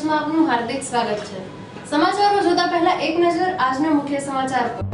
ન્યૂઝમાં આપનું હાર્દિક સ્વાગત છે। સમાચારો જોતા પહેલા એક નજર આજના મુખ્ય સમાચાર પર।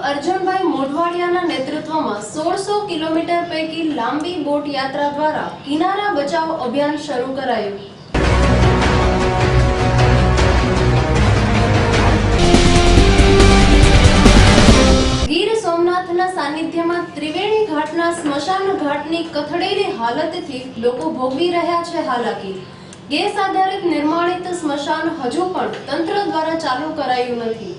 अर्जुनभाई मोढवाडियाना नेतृत्वમાં 1600 કિલોમીટર પૈકી લાંબી બોટ યાત્રા દ્વારા કિનારા બચાવ અભિયાન શરૂ કરાયું। ગીર સોમનાથના સાનિધ્યમાં ત્રિવેણી ઘાટના સ્મશાન ઘાટની કથળેલી હાલતથી લોકો ભોગવી રહ્યા છે હાલાકી। ગેસ આધારિત નિર્માણિત સ્મશાન હજુ પણ તંત્ર દ્વારા ચાલુ કરાયું નથી।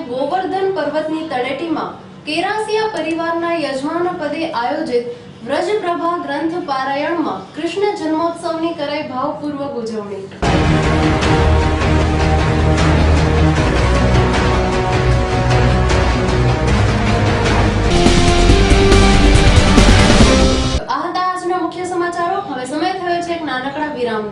गोवर्धन पर्वतनी तळेटीમાં કેરાસિયા પરિવારના યજમાન પદે આયોજિત વ્રજપ્રભા ગ્રંથ પારાયણમાં કૃષ્ણ જન્મોત્સવની કરાઈ ભાવપૂર્વક ઉજવણી। આ હતા આજના મુખ્ય સમાચારો। હવે સમય થયો છે એક નાનકડા વિરામનો।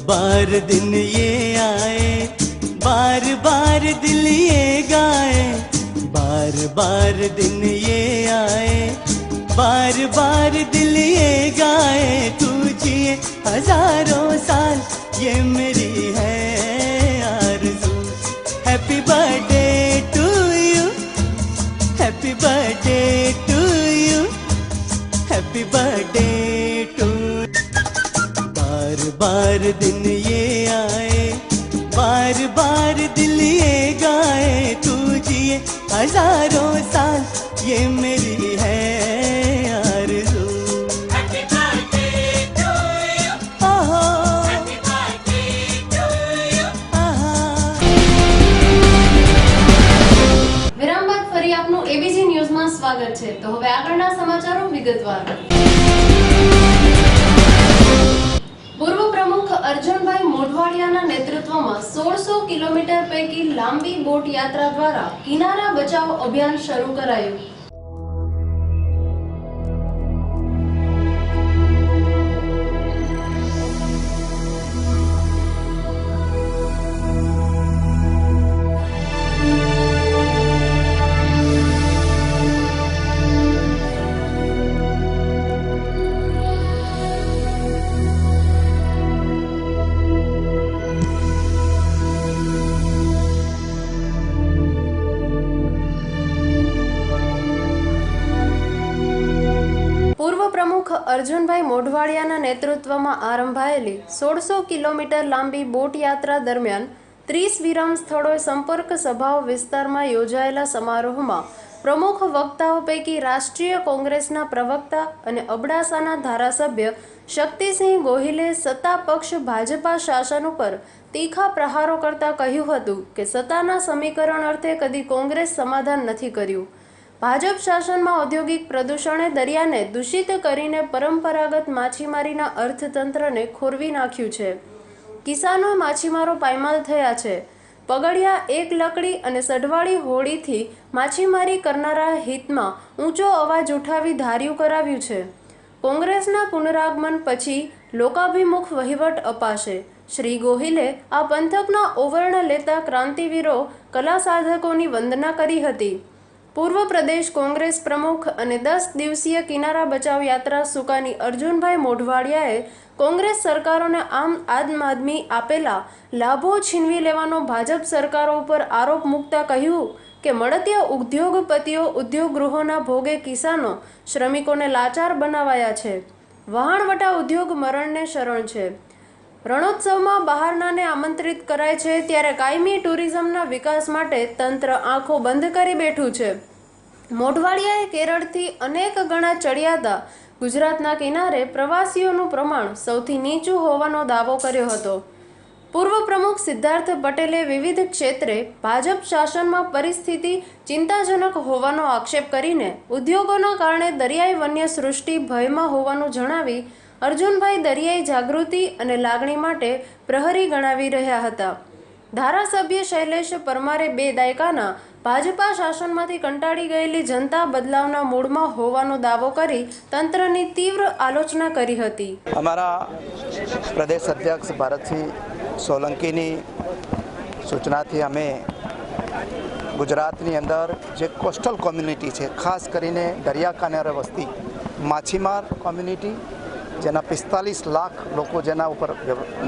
बार दिन ये आए, बार बार दिल ये गाए, बार बार दिन ये आए, बार बार दिल ये गाए। तू जिए हजारों साल ये मेरी है आरज़ू। Happy birthday to you, happy birthday to you, happy birthday to. बार बार दिन ये आए, बार बार दिल ये गाए। तू जिए हजारों साल ये मेरी है आरज़ू। हैप्पी बर्थडे टू यू, ओहो हैप्पी बर्थडे टू यू, आहा। વિરામ બાદ ફરી આપનું એબીસી ન્યૂઝમાં સ્વાગત છે। તો હવે આગળના સમાચારો વિગતવાર। પૂર્વ પ્રમુખ અર્જુનભાઈ મોઢવાડિયાના નેતૃત્વમાં 1600 કિલોમીટર પૈકી લાંબી બોટ યાત્રા દ્વારા કિનારા બચાવ અભિયાન શરૂ કરાયું। પ્રમુખ અર્જુનભાઈ મોઢવાડિયાના નેતૃત્વમાં આરંભાયેલી 1600 કિલોમીટર લાંબી બોટ યાત્રા દરમિયાન 30 વિરામ સ્થળોએ સંપર્ક સભાઓ વિસ્તારમાં યોજાયેલા સમારોહમાં પ્રમુખ વક્તાઓ પૈકી રાષ્ટ્રીય કોંગ્રેસના પ્રવક્તા અને અબડાસાના ધારાસભ્ય શક્તિસિંહ ગોહિલે સત્તા પક્ષ ભાજપા શાસન ઉપર તીખા પ્રહારો કરતા કહ્યું હતું કે સત્તાના સમીકરણ અર્થે કદી કોંગ્રેસ સમાધાન નથી કર્યું। ભાજપ શાસનમાં ઔદ્યોગિક પ્રદૂષણે દરિયાને દૂષિત કરીને પરંપરાગત માછીમારીના અર્થતંત્રને ખોરવી નાખ્યું છે। કિસાનો માછીમારો પાયમાલ થયા છે। પગડિયા એક લકડી અને સઢવાળી હોડીથી માછીમારી કરનારા હિતમાં ઊંચો અવાજ ઉઠાવી ધાર્યું કરાવ્યું છે। કોંગ્રેસના પુનરાગમન પછી લોકાભિમુખ વહીવટ અપાશે। શ્રી ગોહિલે આ પંથકના ઓવર્ણ લેતા ક્રાંતિવીરો કલા સાધકોની વંદના કરી હતી। પૂર્વ પ્રદેશ કોંગ્રેસ પ્રમુખ અને 10 દિવસીય કિનારા બચાવ યાત્રા સુકાની અર્જુનભાઈ મોઢવાડિયાએ કોંગ્રેસ સરકારોને આમ આદમી આપેલા લાભો છીનવી લેવાનો ભાજપ સરકારો ઉપર આરોપ મૂકતા કહ્યું કે મળતિયા ઉદ્યોગપતિઓ ઉદ્યોગગૃહોના ભોગે કિસાનો શ્રમિકોને લાચાર બનાવાયા છે। વહાણવટા ઉદ્યોગ મરણને શરણ છે। રણોત્સવમાં બહારનાને આમંત્રિત કરાય છે ત્યારે કાયમી ટુરિઝમના વિકાસ માટે તંત્ર આંખો બંધ કરી બેઠું છે। મોઢવાડિયાએ કેરળથી અનેક ગણા ચડિયાતા ગુજરાતના કિનારે પ્રવાસીઓનું પ્રમાણ સૌથી નીચું હોવાનો દાવો કર્યો હતો. પૂર્વ પ્રમુખ સિદ્ધાર્થ પટેલે વિવિધ ક્ષેત્રે ભાજપ શાસનમાં પરિસ્થિતિ ચિંતાજનક હોવાનો આક્ષેપ કરીને ઉદ્યોગોના કારણે દરિયાઈ વન્ય સૃષ્ટિ ભયમાં હોવાનું જણાવી અર્જુનભાઈ દરિયાઈ જાગૃતિ અને લાગણી માટે પ્રહરી ગણાવી રહ્યા હતા. ધારાસભ્ય શૈલેષ પરમારે 2 દાયકાના ભાજપા શાસનમાંથી કંટાળી ગયેલી જનતા બદલાવના મૂડમાં હોવાનો દાવો કરી તંત્રની તીવ્ર આલોચના કરી હતી. અમારા પ્રદેશ અધ્યક્ષ ભરતસિંહ સોલંકીની સૂચનાથી અમે ગુજરાતની અંદર જે કોસ્ટલ કોમ્યુનિટી છે, ખાસ કરીને દરિયા કિનારે વસતી માછીમાર કોમ્યુનિટી, જેના 45 લાખ લોકો જેના ઉપર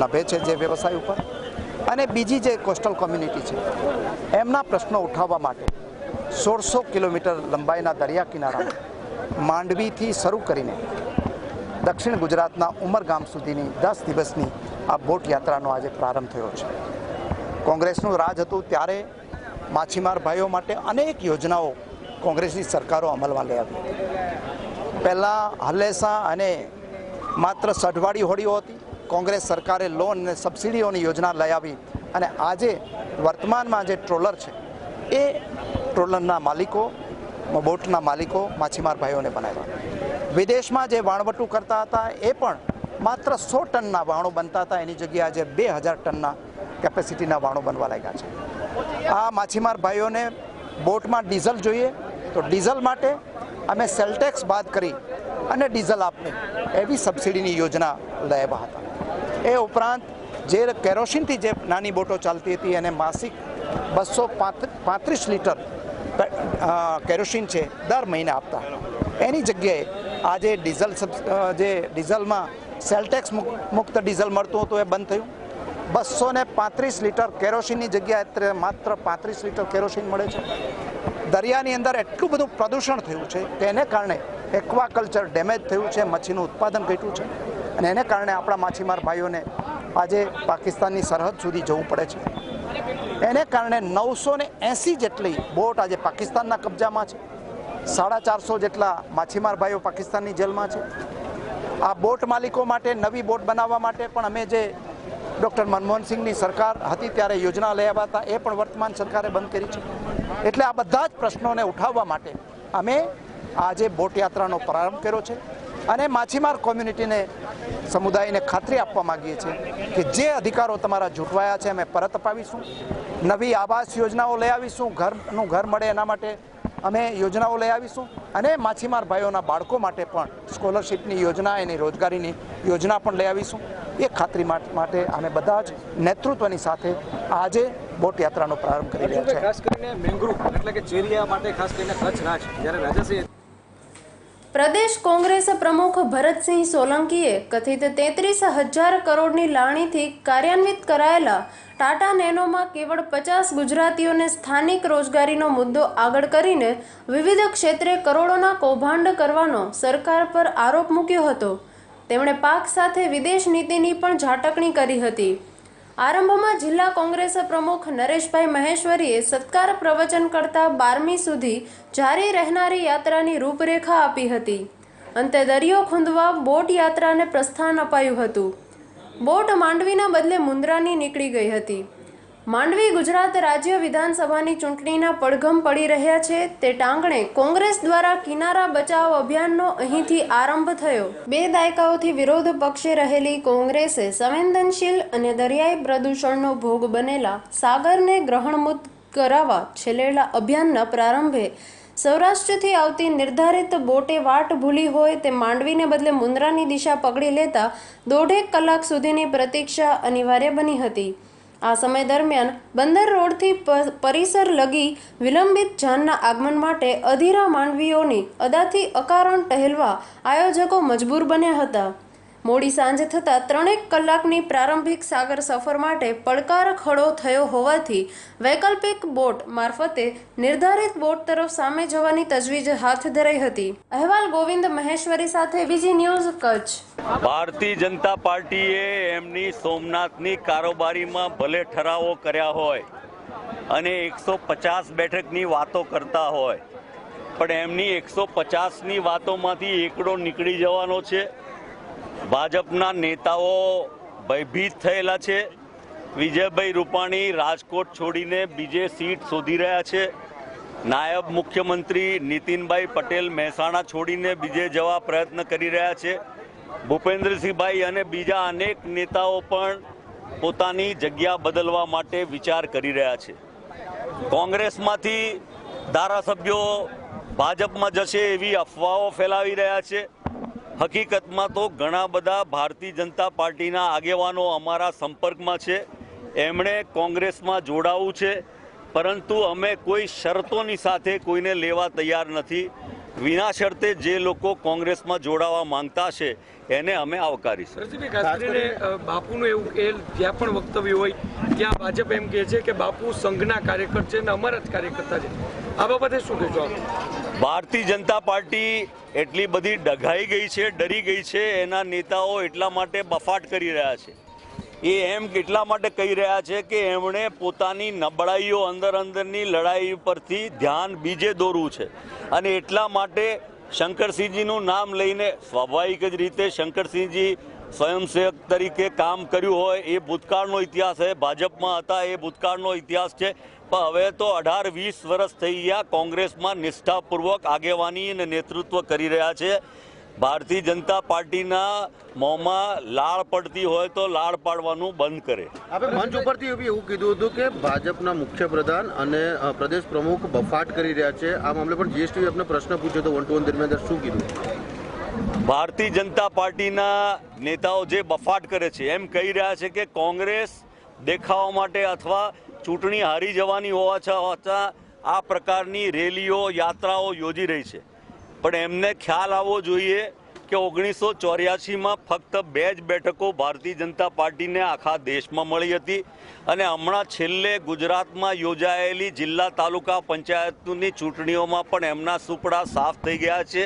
નભે છે, જે વ્યવસાય ઉપર, અને બીજી જે કોસ્ટલ કોમ્યુનિટી છે એમના પ્રશ્નો ઉઠાવવા માટે 1600 કિલોમીટર લંબાઈના દરિયા કિનારામાં માંડવીથી શરૂ કરીને દક્ષિણ ગુજરાતના ઉમરગામ સુધીની 10 દિવસની આ બોટ યાત્રાનો આજે પ્રારંભ થયો છે. કોંગ્રેસનું રાજ હતું ત્યારે માછીમાર ભાઈઓ માટે અનેક યોજનાઓ કોંગ્રેસની સરકારો અમલમાં લઈ આવી. પહેલાં હલેસા અને માત્ર સઢવાડી હોડીઓ હતી. કોંગ્રેસ સરકારે લોન અને સબસિડીઓની યોજના લઈ આવી અને આજે વર્તમાનમાં જે ટ્રોલર છે એ ટ્રોલરના માલિકો, બોટના માલિકો માછીમાર ભાઈઓને બનાવ્યા. વિદેશમાં જે વાણવટું કરતા હતા એ પણ માત્ર 100 ટનના વાણો બનતા હતા, એની જગ્યાએ આજે 2000 ટનના કેપેસિટીના વાણો બનવા લાગ્યા છે. આ માછીમાર ભાઈઓને બોટમાં ડીઝલ જોઈએ તો ડીઝલ માટે અમે સેલટેક્સ બાદ કરી અને ડીઝલ આપવું એવી સબસિડીની યોજના લાવ્યા હતા. એ ઉપરાંત જે કેરોસીનથી જે નાની બોટો ચાલતી હતી એને માસિક 235 લીટર કેરોસીન છે દર મહિને આપતા. એની જગ્યાએ આજે ડીઝલમાં સેલટેક્સ મુક્ત ડીઝલ મળતું હતું, એ બંધ થયું. 235 લીટર કેરોસીનની જગ્યાએ અત્યારે માત્ર 35 લીટર કેરોસીન મળે છે. દરિયાની અંદર એટલું બધું પ્રદૂષણ થયું છે કે એને કારણે એક્વાકલ્ચર ડેમેજ થયું છે, મચ્છીનું ઉત્પાદન ઘટ્યું છે અને એને કારણે આપણા માછીમાર ભાઈઓને આજે પાકિસ્તાનની સરહદ સુધી જવું પડે છે. એને કારણે 980 જેટલી બોટ આજે પાકિસ્તાનના કબજામાં છે. 450 જેટલા માછીમાર ભાઈઓ પાકિસ્તાનની જેલમાં છે. આ બોટ માલિકો માટે નવી બોટ બનાવવા માટે પણ અમે જે ડૉક્ટર મનમોહન સિંહની સરકાર હતી ત્યારે યોજના લઈ આવ્યા હતા, એ પણ વર્તમાન સરકારે બંધ કરી છે. એટલે આ બધા જ પ્રશ્નોને ઉઠાવવા માટે અમે આજે બોટ યાત્રાનો પ્રારંભ કર્યો છે અને માછીમાર કોમ્યુનિટીને, સમુદાયને ખાતરી આપવા માગીએ છીએ કે જે અધિકારો તમારા ઝૂંટવાયા છે અમે પરત અપાવીશું. નવી આવાસ યોજનાઓ લઈ આવીશું, ઘર મળે એના માટે અમે યોજનાઓ લઈ આવીશું અને માછીમાર ભાઈઓના બાળકો માટે પણ સ્કોલરશિપની યોજના, એની રોજગારીની યોજના પણ લઈ આવીશું. એ ખાતરી માટે અમે બધા જ નેતૃત્વની સાથે આજે બોટ યાત્રાનો પ્રારંભ કરી રહ્યા છે. ખાસ કરીને મેંગ્રુવ એટલે કે ચેરિયા માટે ખાસ કરીને કચ્છ રાજ જ્યારે રાજ્યસી પ્રદેશ કોંગ્રેસ પ્રમુખ ભરતસિંહ સોલંકીએ કથિત 33,000 કરોડની લાણીથી કાર્યાન્વિત કરાયેલા ટાટા નેનોમાં કેવળ 50 ગુજરાતીઓને સ્થાનિક રોજગારીનો મુદ્દો આગળ કરીને વિવિધ ક્ષેત્રે કરોડોના કૌભાંડ કરવાનો સરકાર પર આરોપ મૂક્યો હતો. તેમણે પાક સાથે વિદેશ નીતિની પણ ઝાટકણી કરી હતી. આરંભમાં જિલ્લા કોંગ્રેસ પ્રમુખ નરેશભાઈ મહેશ્વરીએ સત્કાર પ્રવચન કરતા 12મી સુધી જારી રહેનારી યાત્રાની રૂપરેખા આપી હતી. અંતે દરિયો ખૂંદવા બોટ યાત્રાને પ્રસ્થાન અપાયું હતું. બોટ માંડવીના બદલે મુન્દ્રાની નીકળી ગઈ હતી. માંડવી ગુજરાત રાજ્ય વિધાનસભાની ચૂંટણીના પડઘમ પડી રહ્યા છે તે ટાંગણે કોંગ્રેસ દ્વારા કિનારા બચાવ અભિયાનનો અહીંથી આરંભ થયો. 2 દાયકાઓથી વિરોધ પક્ષે રહેલી કોંગ્રેસે સંવેદનશીલ અને દરિયાઈ પ્રદૂષણનો ભોગ બનેલા સાગરને ગ્રહણમુક્ત કરાવવા છેલ્લેલા અભિયાનના પ્રારંભે સૌરાષ્ટ્રથી આવતી નિર્ધારિત બોટે વાટ ભૂલી હોય તે માંડવીને બદલે મુન્દ્રાની દિશા પકડી લેતા 1.5 કલાક સુધીની પ્રતીક્ષા અનિવાર્ય બની હતી. આ સમય દરમિયાન બંદર રોડથી પરિસર લગી વિલંબિત જાનના આગમન માટે અધીરા માંડવીઓની અદાથી અકારણ ટહેલવા આયોજકો મજબૂર બન્યા હતા. મોડી સાંજે થતાં 3 કલાકની પ્રારંભિક સાગર સફર માટે પડકાર ખડો થયો હોવાથી વૈકલ્પિક બોટ મારફતે નિર્ધારિત બોટ તરફ સામે જવાની તજવીજ હાથ ધરાઈ હતી. અહેવાલ ગોવિંદ મહેશ્વરી સાથે બીજી ન્યૂઝ કચ્છ. ભારતીય જનતા પાર્ટીએ એમની સોમનાથની કારોબારીમાં ભલે ઠરાવો કર્યા હોય અને 150 બેઠકની વાતો કરતા હોય, પણ એમની 150ની વાતોમાંથી એકડો નીકળી જવાનો છે. ભાજપના નેતાઓ ભયભીત થયેલા છે. વિજયભાઈ રૂપાણી રાજકોટ છોડીને બીજે સીટ શોધી રહ્યા છે. નાયબ મુખ્યમંત્રી નીતિનભાઈ પટેલ મહેસાણા છોડીને બીજે જવા પ્રયત્ન કરી રહ્યા છે. ભૂપેન્દ્રસિંહભાઈ અને બીજા અનેક નેતાઓ પણ પોતાની જગ્યા બદલવા માટે વિચાર કરી રહ્યા છે. કોંગ્રેસમાંથી ધારાસભ્યો ભાજપમાં જશે એવી અફવાઓ ફેલાવી રહ્યા છે. હકીકતમાં તો ઘણા બધા ભારતીય જનતા પાર્ટીના આગેવાનો અમારા સંપર્કમાં છે. એમણે કોંગ્રેસમાં જોડાવું છે, પરંતુ અમે કોઈ શરતોની સાથે કોઈને લેવા તૈયાર નથી. વિના શરતે જે લોકો કોંગ્રેસમાં જોડાવા માંગતા છે એને અમે આવકારીશું. રસિકભાઈ, ખાસ કરીને બાપુનું એવું કે જ્યાં પણ વક્તવ્ય હોય ત્યાં ભાજપ એમ કહે છે કે બાપુ સંઘના કાર્યકર છે અને અમારા જ કાર્યકર્તા છે. આ બાબતે શું કહેશો આપ? ભારતીય જનતા પાર્ટી એટલી બધી ડઘાઈ ગઈ છે, ડરી ગઈ છે. એના નેતાઓ એટલા માટે બફાટ કરી રહ્યા છે. એ એમ એટલા માટે કહી રહ્યા છે કે એમણે પોતાની નબળાઈઓ અંદરની લડાઈ પરથી ધ્યાન બીજે દોરવું છે, અને એટલા માટે શંકરસિંહજીનું નામ લઈને સ્વાભાવિક જ રીતે શંકરસિંહજી સ્વયંસેવક તરીકે કામ કર્યું હોય એ ભૂતકાળનો ઇતિહાસ છે. ભાજપમાં હતા એ ભૂતકાળનો ઇતિહાસ છે. પણ હવે તો 18-20 વર્ષ થઈ ગયા કોંગ્રેસમાં નિષ્ઠાપૂર્વક આગેવાની અને નેતૃત્વ કરી રહ્યા છે. ભારતીય જનતા પાર્ટીના મોંમાં લાળ પડતી હોય તો લાળ પાડવાનું બંધ કરે. આપણે મંચ ઉપરથી એવું કીધું હતું કે ભાજપના મુખ્યપ્રધાન અને પ્રદેશ પ્રમુખ બફાટ કરી રહ્યા છે. આ મામલે પણ જીએસટી આપને પ્રશ્ન પૂછ્યો તો 1-to-1 દરમિયાન શું કીધું? ભારતીય જનતા પાર્ટીના નેતાઓ જે બફાટ કરે છે એમ કહી રહ્યા છે કે કોંગ્રેસ દેખાવા માટે અથવા ચૂંટણી હારી જવાની હોવા છતાં આ પ્રકારની રેલીઓ યાત્રાઓ યોજી રહી છે. પણ એમને ખ્યાલ આવવો જોઈએ કે 1984માં ફક્ત 2 જ બેઠકો ભારતીય જનતા પાર્ટીને આખા દેશમાં મળી હતી, અને હમણાં છેલ્લે ગુજરાતમાં યોજાયેલી જિલ્લા તાલુકા પંચાયતની ચૂંટણીઓમાં પણ એમના સુપડા સાફ થઈ ગયા છે.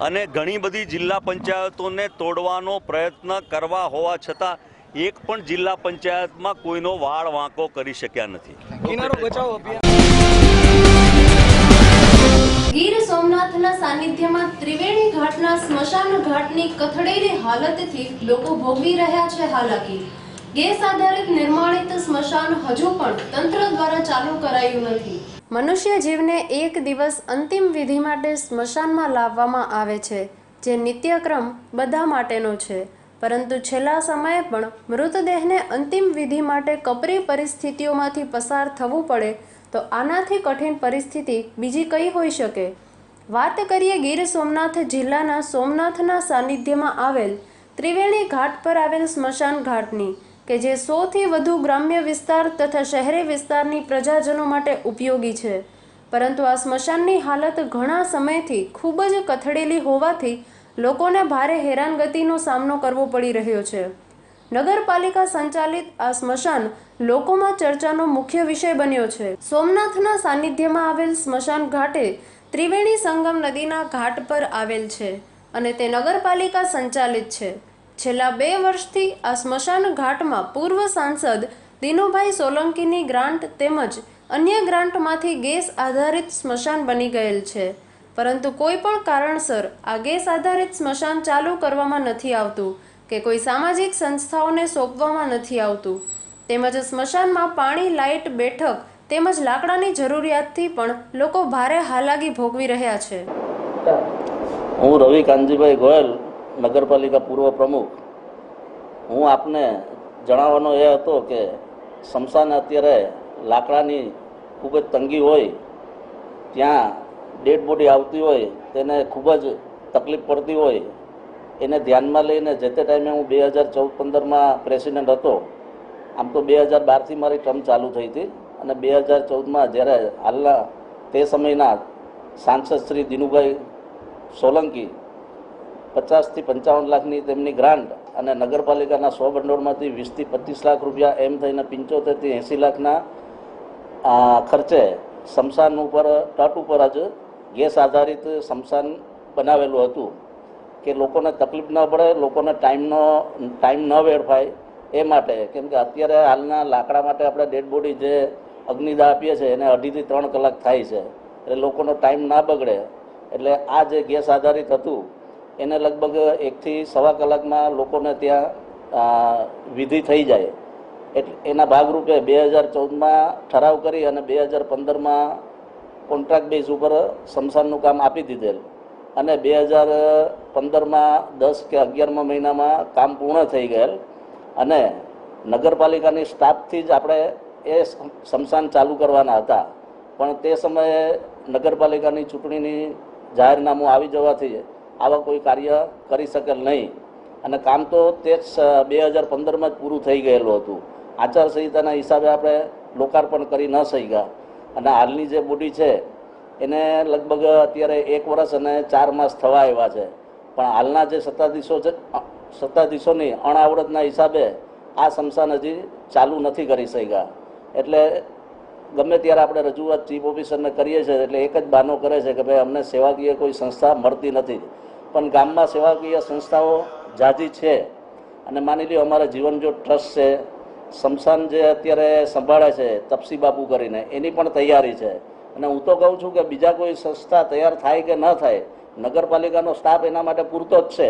અને ઘણી બધી જિલ્લા પંચાયતોને તોડવાનો પ્રયત્ન કરવા હોવા છતાં એક પણ જિલ્લા પંચાયતમાં કોઈનો વાળ વાંકો કરી શક્યા નથી. કિનારો બચાવો અભિયાન ગીર સોમનાથના સાનિધ્યમાં ત્રિવેણી ઘાટના સ્મશાન ઘાટની કથળેલી હાલતથી લોકો ભોગવી રહ્યા છે હાલાકી. ગેસ આધારિત નિર્માણિત સ્મશાન હજુ પણ તંત્ર દ્વારા ચાલુ કરાયું નથી. મનુષ્ય જીવને એક દિવસ અંતિમ વિધિ માટે સ્મશાનમાં લાવવામાં આવે છે, જે નિત્યક્રમ બધા માટેનો છે. પરંતુ છેલ્લા સમયે પણ મૃતદેહને અંતિમ વિધિ માટે કપરી પરિસ્થિતિઓમાંથી પસાર થવું પડે તો આનાથી કઠિન પરિસ્થિતિ બીજી કઈ હોઈ શકે? વાત કરીએ ગીર સોમનાથ જિલ્લાના સોમનાથના સાનિધ્યમાં આવેલ ત્રિવેણી ઘાટ પર આવેલ સ્મશાન ઘાટની, કે જે 100થી વધુ ગ્રામ્ય વિસ્તાર તથા શહેરી વિસ્તારની પ્રજાજનો માટે ઉપયોગી છે. પરંતુ આ સ્મશાનની હાલત ઘણા સમયથી ખૂબ જ કથળેલી હોવાથી લોકોને ભારે હેરાનગતિનો સામનો કરવો પડી રહ્યો છે. નગરપાલિકા સંચાલિત આ સ્મશાન લોકોમાં ચર્ચાનો મુખ્ય વિષય બન્યો છે. સોમનાથના સાનિધ્યમાં આવેલ સ્મશાન ઘાટે ત્રિવેણી સંગમ નદીના ઘાટ પર આવેલ છે અને તે નગરપાલિકા સંચાલિત છે. છેલ્લા 2 વર્ષથી આ સ્મશાન ઘાટમાં પૂર્વ સાંસદ દિનુભાઈ સોલંકીની ગ્રાન્ટ તેમજ અન્ય ગ્રાન્ટમાંથી ગેસ આધારિત સ્મશાન બની ગયેલ છે. પરંતુ કોઈ પણ કારણસર આ ગેસ આધારિત સ્મશાન ચાલુ કરવામાં નથી આવતું કે કોઈ સામાજિક સંસ્થાઓને સોંપવામાં નથી આવતું. તેમજ સ્મશાનમાં પાણી, લાઇટ, બેઠક તેમજ લાકડાની જરૂરિયાતથી પણ લોકો ભારે હાલાકી ભોગવી રહ્યા છે. હું રવિ કાનજીભાઈ ગોયલ, નગરપાલિકા પૂર્વ પ્રમુખ. હું આપને જણાવવાનો એ હતો કે સ્મશાન અત્યારે લાકડાની ખૂબ જ તંગી હોય, ત્યાં ડેડ બોડી આવતી હોય તેને ખૂબ જ તકલીફ પડતી હોય, એને ધ્યાનમાં લઈને જે તે ટાઈમે હું 2014-15માં પ્રેસિડેન્ટ હતો. આમ તો 2012થી મારી ટર્મ ચાલુ થઈ હતી, અને 2014માં જ્યારે હાલના તે સમયના સાંસદ શ્રી દિનુભાઈ સોલંકી 50થી 55 લાખની તેમની ગ્રાન્ટ અને નગરપાલિકાના 100 ભંડોળમાંથી 20થી 25 લાખ રૂપિયા એમ થઈને 75થી 80 લાખના ખર્ચે સ્મશાન ઉપર તટ ઉપર જ ગેસ આધારિત સ્મશાન બનાવેલું હતું કે લોકોને તકલીફ ન પડે, લોકોને ટાઈમ ન વેડફાય એ માટે. કેમ કે અત્યારે હાલના લાકડા માટે આપણે ડેડ બોડી જે અગ્નિદાહ આપીએ છીએ એને 2.5 થી 3 કલાક થાય છે, એટલે લોકોનો ટાઈમ ના બગડે એટલે આ જે ગેસ આધારિત હતું એને લગભગ 1 થી સવા કલાકમાં લોકોને ત્યાં વિધિ થઈ જાય. એટલે એના ભાગરૂપે 2014માં ઠરાવ કરી અને 2015માં કોન્ટ્રાક્ટ બેઝ ઉપર સ્મશાનનું કામ આપી દીધેલ અને 2015માં 10 કે 11મા મહિનામાં કામ પૂર્ણ થઈ ગયેલ અને નગરપાલિકાની સ્ટાફથી જ આપણે એ સ્મશાન ચાલુ કરવાના હતા. પણ તે સમયે નગરપાલિકાની ચૂંટણીની જાહેરનામું આવી જવાથી આવા કોઈ કાર્ય કરી શકેલ નહીં અને કામ તો તે 2015માં જ પૂરું થઈ ગયેલું હતું. આચારસંહિતાના હિસાબે આપણે લોકાર્પણ કરી ન શક્યા અને હાલની જે બોડી છે એને લગભગ અત્યારે 1 વર્ષ અને 4 માસ થવા આવ્યા છે. પણ હાલના જે સત્તાધીશોની અણાવડતના હિસાબે આ સ્મશાન હજી ચાલુ નથી કરી શક્યા. એટલે ગમે ત્યારે આપણે રજૂઆત ચીફ ઓફિસરને કરીએ છીએ એટલે એક જ બહાનો કરે છે કે ભાઈ અમને સેવાકીય કોઈ સંસ્થા મળતી નથી. પણ ગામમાં સેવાકીય સંસ્થાઓ જાજી છે અને માની લ્યો અમારા જીવનજ્યોત ટ્રસ્ટ છે, સ્મશાન જે અત્યારે સંભાળે છે તપસી બાપુ કરીને એની પણ તૈયારી છે. અને હું તો કહું છું કે બીજા કોઈ સંસ્થા તૈયાર થાય કે ન થાય, નગરપાલિકાનો સ્ટાફ એના માટે પૂરતો જ છે.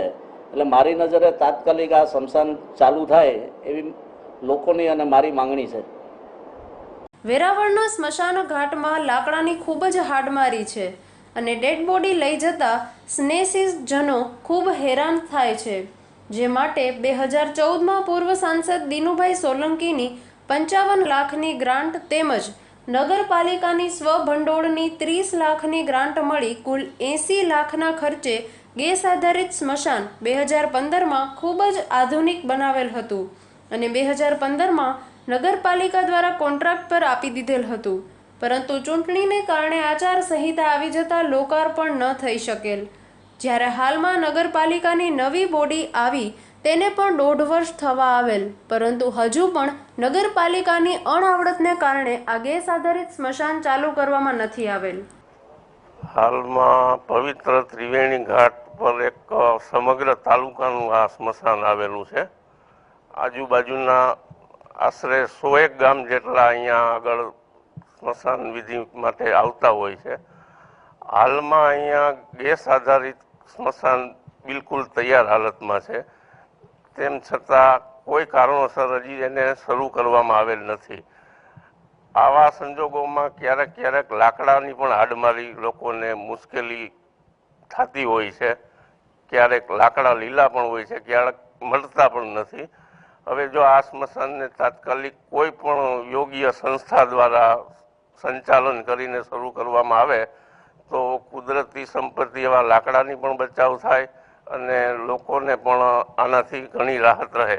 એટલે મારી નજરે તાત્કાલિક આ સ્મશાન ચાલુ થાય એવી લોકોની અને મારી માંગણી છે. વેરાવળના સ્મશાન ઘાટમાં લાકડાની ખૂબ જ હાડમારી છે અને ડેડ બોડી લઈ જતા સ્નેહીજનો ખૂબ હેરાન થાય છે. જે માટે 2014માં પૂર્વ સાંસદ દિનુભાઈ સોલંકીની 55 લાખની ગ્રાન્ટ તેમજ નગરપાલિકાની સ્વભંડોળની 30 લાખની ગ્રાન્ટ મળી કુલ 80 લાખના ખર્ચે ગેસ આધારિત સ્મશાન 2015માં ખૂબ જ આધુનિક બનાવેલ હતું અને 2015માં નગરપાલિકા દ્વારા કોન્ટ્રાક્ટ પર આપી દીધેલ હતું. પરંતુ ચૂંટણીને કારણે આચારસંહિતા આવી જતા લોકાર્પણ ન થઈ શકેલ. જ્યારે હાલમાં નગરપાલિકાની નવી બોડી આવી તેને પણ 1.5 વર્ષ થવા આવેલ, પરંતુ હજુ પણ નગરપાલિકાની અણઆવડતને કારણે આ ગેસ આધારિત સ્મશાન ચાલુ કરવામાં નથી આવેલ. હાલમાં પવિત્ર ત્રિવેણી ઘાટ પર એક સમગ્ર તાલુકાનું આ સ્મશાન આવેલું છે. આજુબાજુના આશરે 101 ગામ જેટલા અહીંયા આગળ સ્મશાન વિધિ માટે આવતા હોય છે. હાલમાં અહીંયા ગેસ આધારિત સ્મશાન બિલકુલ તૈયાર હાલતમાં છે. તેમ છતાં કોઈ કારણોસર હજી એને શરૂ કરવામાં આવેલ નથી. આવા સંજોગોમાં ક્યારેક ક્યારેક લાકડાની પણ હાડમારી લોકોને મુશ્કેલી થતી હોય છે. ક્યારેક લાકડા લીલા પણ હોય છે, ક્યારેક મળતા પણ નથી. હવે જો આ સ્મશાનને તાત્કાલિક કોઈ પણ યોગ્ય સંસ્થા દ્વારા સંચાલન કરીને શરૂ કરવામાં આવે તો કુદરતી સંપત્તિ એવા લાકડાની પણ બચાવ થાય અને લોકોને પણ આનાથી ઘણી રાહત રહે.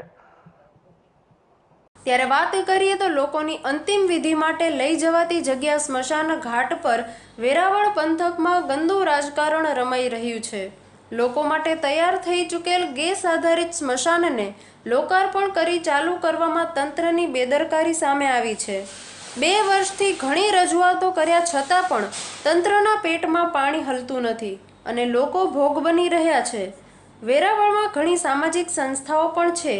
ત્યારે વાત કરીએ તો લોકોની અંતિમ વિધિ માટે લઈ જવાતી જગ્યા સ્મશાન ઘાટ પર વેરાવળ પંથકમાં ગંદુ રાજકારણ રમાઈ રહ્યું છે. લોકો માટે તૈયાર થઈ ચૂકેલ ગેસ આધારિત સ્મશાનને લોકાર્પણ કરી ચાલુ કરવામાં તંત્રની બેદરકારી સામે આવી છે. 2 વર્ષથી ઘણી રજૂઆતો કર્યા છતાં પણ તંત્રના પેટમાં પાણી હલતું નથી અને લોકો ભોગ બની રહ્યા છે. વેરાવળમાં ઘણી સામાજિક સંસ્થાઓ પણ છે,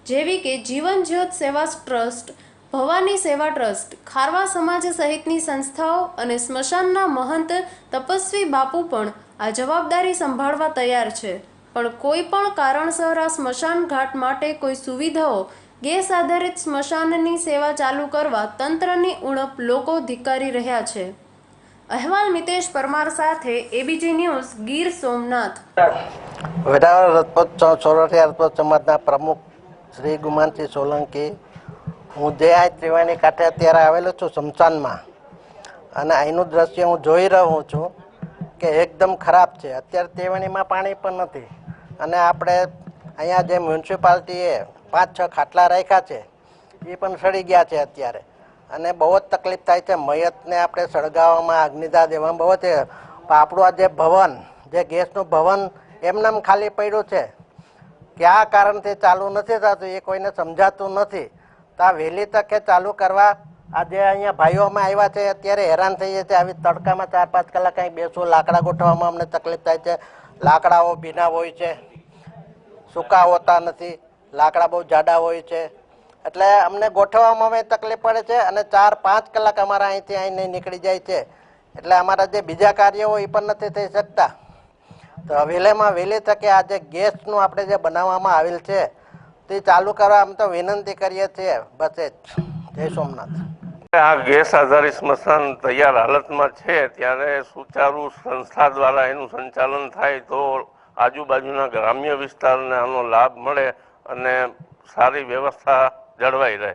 જેવી કે જીવન જ્યોત સેવા ટ્રસ્ટ, ભવાની સેવા ટ્રસ્ટ, ખારવા સમાજ સહિતની સંસ્થાઓ અને સ્મશાનના મહંત તપસ્વી બાપુ પણ આ જવાબદારી સંભાળવા તૈયાર છે. પણ કોઈ પણ કારણસર આ સ્મશાન ઘાટ માટે કોઈ સુવિધાઓ ગેસ આધારિત સ્મશાનની સેવા ચાલુ કરવા તંત્રની ઉણપ લોકો ધિક્કારી રહ્યા છે. અહેવાલ મિતેશ પરમાર સાથે એબીજી ન્યૂઝ, ગીર સોમનાથ. વેરાવળ રાજપૂત સોરઠિયા રાજપૂત સમાજના પ્રમુખ શ્રી ગુમાનસિંહ સોલંકી. હું જે આ ત્રિવેણી કાંઠે અત્યારે આવેલો છું સ્મશાનમાં, અને અહીંનું દ્રશ્ય હું જોઈ રહ્યો છું કે એકદમ ખરાબ છે. અત્યારે ત્રિવેણીમાં પાણી પણ નથી અને આપણે અહીંયા જે મ્યુનિસિપાલિટીએ 5-6 ખાટલા રાખ્યા છે એ પણ સડી ગયા છે અત્યારે, અને બહુ જ તકલીફ થાય છે. મયતને આપણે સળગાવવામાં, અગ્નિદાહ દેવામાં બહુ છે. આપણું આ જે ભવન, જે ગેસનું ભવન એમનેમ ખાલી પડ્યું છે, કયા કારણથી ચાલુ નથી થતું એ કોઈને સમજાતું નથી. તો આ વહેલી તકે ચાલુ કરવા આ જે અહીંયા ભાઈઓ અમે આવ્યા છે અત્યારે હેરાન થઈએ છીએ. આવી તડકામાં 4-5 કલાક અહીં બેસવું, લાકડા ગોઠવવામાં અમને તકલીફ થાય છે. લાકડાઓ ભીના હોય છે, સૂકા હોતા નથી, લાકડા બહુ જાડા હોય છે, એટલે અમને ગોઠવવામાં અમે તકલીફ પડે છે. અને 4-5 કલાક અમારા અહીંથી અહીં નહીં નીકળી જાય છે. એટલે અમારા જે બીજા કાર્યો એ પણ નથી થઈ શકતા. તો વહેલામાં વહેલી તકે આ જે ગેસનું આપણે જે બનાવવામાં આવેલ છે તે ચાલુ કરવા આમ તો વિનંતી કરીએ છીએ. બસ એ જ. જય સોમનાથ. આ ગેસ આધારિત સ્મશાન તૈયાર હાલતમાં છે ત્યારે સુચારુ સંસ્થા દ્વારા એનું સંચાલન થાય તો આજુબાજુના ગ્રામ્ય વિસ્તારને આનો લાભ મળે અને સારી વ્યવસ્થા જળવાઈ રહે.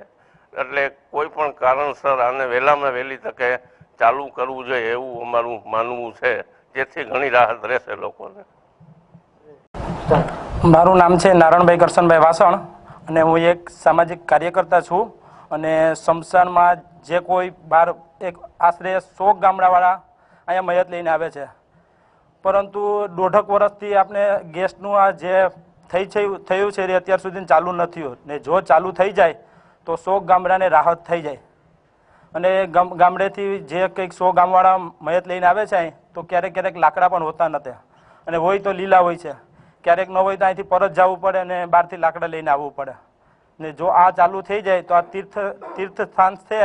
એટલે કોઈ પણ કારણસર આને વહેલામાં વહેલી તકે ચાલુ કરવું જોઈએ એવું અમારું માનવું છે, જેથી ઘણી રાહત રહેશે લોકોને. મારું નામ છે નારણભાઈ કરશનભાઈ વાસણ અને હું એક સામાજિક કાર્યકર્તા છું. અને સ્મશાનમાં જે કોઈ બાર એક આશરે 100 ગામડાવાળા અહીંયા મયત લઈને આવે છે, પરંતુ 1.5 વર્ષથી આપણે ગેસનું આ જે થયું છે એ અત્યાર સુધી ચાલુ નથી થયું ને જો ચાલુ થઈ જાય તો 100 ગામડાને રાહત થઈ જાય. અને ગામડેથી જે કંઈક 100 ગામવાળા મયત લઈને આવે છે અહીં તો ક્યારેક ક્યારેક લાકડા પણ હોતા નથી અને હોય તો લીલા હોય છે, ક્યારેક ન હોય તો અહીંથી પરત જવું પડે અને બહારથી લાકડા લઈને આવવું પડે. ને જો આ ચાલુ થઈ જાય તો આ તીર્થ સ્થાન છે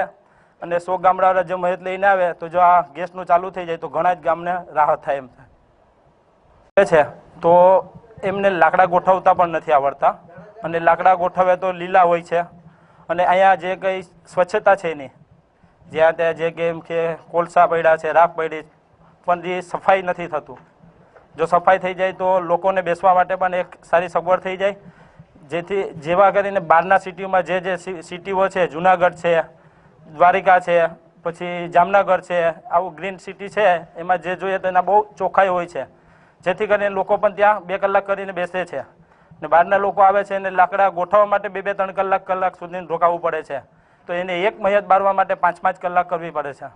અને 100 ગામડાવાળા જે મયત લઈને આવે તો જો આ ગેસનું ચાલુ થઈ જાય તો ઘણા જ ગામને રાહત થાય એમ છે. તો એમને લાકડા ગોઠવતા પણ નથી આવડતા અને લાકડા ગોઠવે તો લીલા હોય છે અને અહીંયા જે કંઈ સ્વચ્છતા છે એની જ્યાં ત્યાં જે કેમ કે કોલસા પડ્યા છે, રાખ પડી, પણ એ સફાઈ નથી થતું. જો સફાઈ થઈ જાય તો લોકોને બેસવા માટે પણ એક સારી સગવડ થઈ જાય, જેથી જેવા કરીને બહારના સિટીઓમાં જે સિટીઓ છે, જુનાગઢ છે, દ્વારિકા છે, પછી જામનગર છે, આવું ગ્રીન સિટી છે, એમાં જે જોઈએ તો એના બહુ ચોખ્ખાઈ હોય છે, જેથી કરીને લોકો પણ ત્યાં 2 કલાક કરીને બેસે છે. ને બહારના લોકો આવે છે અને લાકડા ગોઠવવા માટે 2-3 કલાક સુધી રોકાવવું પડે છે. તો એને એક મયત બારવા માટે 5-5 કલાક કરવી પડે છે.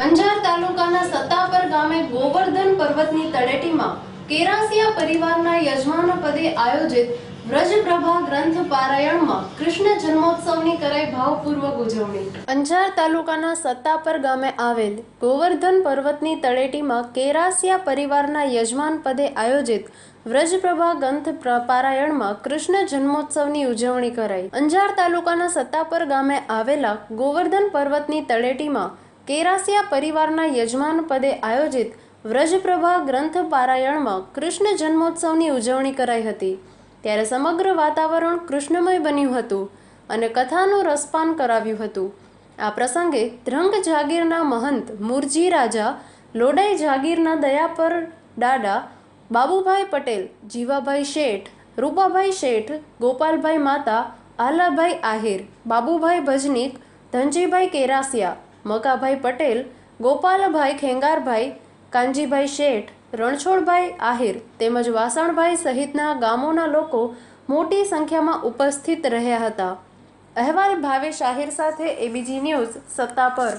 અંજાર તાલુકાના સત્તાપર ગામે ગોવર્ધન પર્વતની તળેટીમાં કેરાસિયા પરિવારના યજમાન પદે આયોજિત વ્રજપ્રભા ગ્રંથ પારાયણમાં કૃષ્ણ જન્મોત્સવની કરાઈ ભાવપૂર્વક ઉજવણી. અંજાર તાલુકાના સત્તાપર ગામે આવેલ ગોવર્ધન પર્વતની તળેટીમાં કેરાસિયા પરિવારના યજમાન પદે આયોજિત વ્રજપ્રભા ગ્રંથ પારાયણમાં કૃષ્ણ જન્મોત્સવની ઉજવણી કરાઈ. અંજાર તાલુકાના સત્તાપર ગામે આવેલા ગોવર્ધન પર્વતની તળેટીમાં કેરાસિયા પરિવારના યજમાન પદે આયોજિત વ્રજપ્રભા ગ્રંથ પારાયણમાં કૃષ્ણ જન્મોત્સવની ઉજવણી કરાઈ હતી. ત્યારે સમગ્ર વાતાવરણ કૃષ્ણમય બન્યું હતું અને કથાનું રસપાન કરાવ્યું હતું. આ પ્રસંગે ધ્રંગ જાગીરના મહંત મુરજી રાજા, લોડાઈ જાગીરના દયાપર દાડા, બાબુભાઈ પટેલ, જીવાભાઈ શેઠ, રૂપાભાઈ શેઠ, ગોપાલભાઈ માતા, આલાભાઈ આહિર, બાબુભાઈ ભજનીક, ધનજીભાઈ કેરાસિયા, મકાભાઈ પટેલ, ગોપાલભાઈ ખેંગારભાઈ, કાનજીભાઈ શેઠ, રણછોડભાઈ આહિર તેમજ વાસણભાઈ સહિતના ગામોના લોકો મોટી સંખ્યામાં ઉપસ્થિત રહ્યા હતા. અહેવાલ ભાવેશ આહિર સાથે એબીજી ન્યૂઝ સત્તાપર.